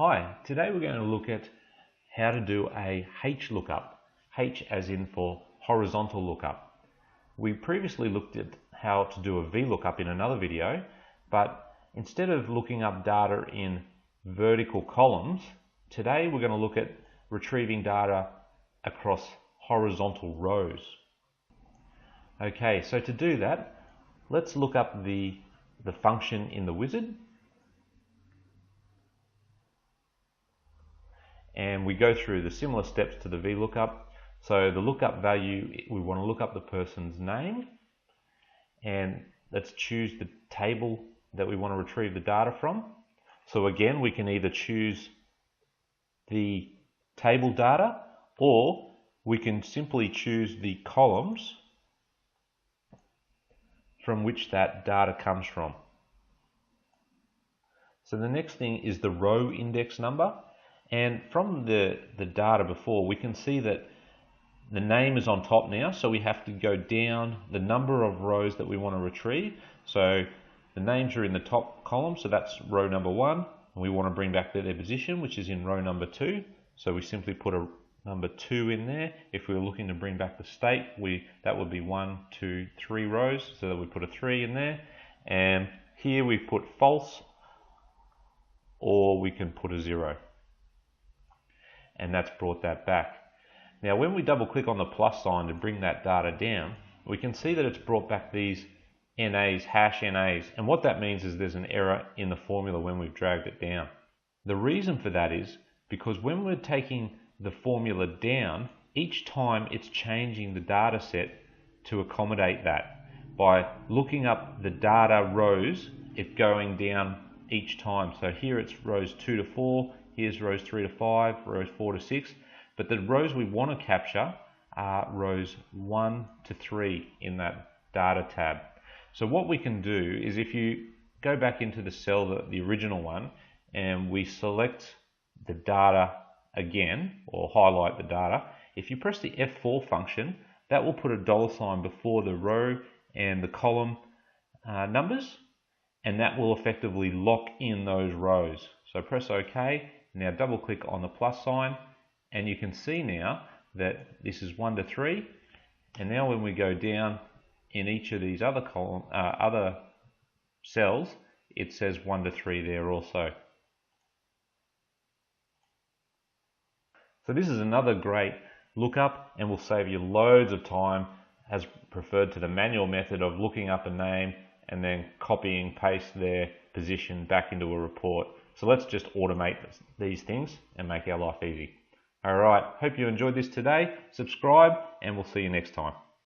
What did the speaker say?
Hi, today we're going to look at how to do a Hlookup, H as in for horizontal lookup. We previously looked at how to do a VLOOKUP in another video, but instead of looking up data in vertical columns, today we're going to look at retrieving data across horizontal rows. Okay, so to do that, let's look up the function in the wizard. And we go through the similar steps to the VLOOKUP. So the lookup value, we want to look up the person's name, and let's choose the table that we want to retrieve the data from. So again, we can either choose the table data, or we can simply choose the columns from which that data comes from. So the next thing is the row index number. And from the data before, we can see that the name is on top now, so we have to go down the number of rows that we want to retrieve. So the names are in the top column, so that's row number 1, and we want to bring back their position, which is in row number 2. So we simply put a number 2 in there. If we were looking to bring back the state, that would be 1, 2, 3 rows, so that we put a 3 in there. And here we put false, or we can put a 0. And that's brought that back. Now when we double click on the plus sign to bring that data down, we can see that it's brought back these NAs, hash NAs, and what that means is there's an error in the formula when we've dragged it down. The reason for that is because when we're taking the formula down, each time it's changing the data set to accommodate that. By looking up the data rows, it's going down each time. So here it's rows 2 to 4, here's rows 3 to 5, rows 4 to 6, but the rows we want to capture are rows 1 to 3 in that data tab. So what we can do is, if you go back into the cell, the original one, and we select the data again, or highlight the data, if you press the F4 function, that will put a $ before the row and the column numbers, and that will effectively lock in those rows. So press OK. Now double click on the plus sign, and you can see now that this is 1 to 3, and now when we go down in each of these other other cells, it says 1 to 3 there also. So this is another great lookup, and will save you loads of time as preferred to the manual method of looking up a name and then copying paste their position back into a report. So let's just automate these things and make our life easy. Alright, hope you enjoyed this today. Subscribe, and we'll see you next time.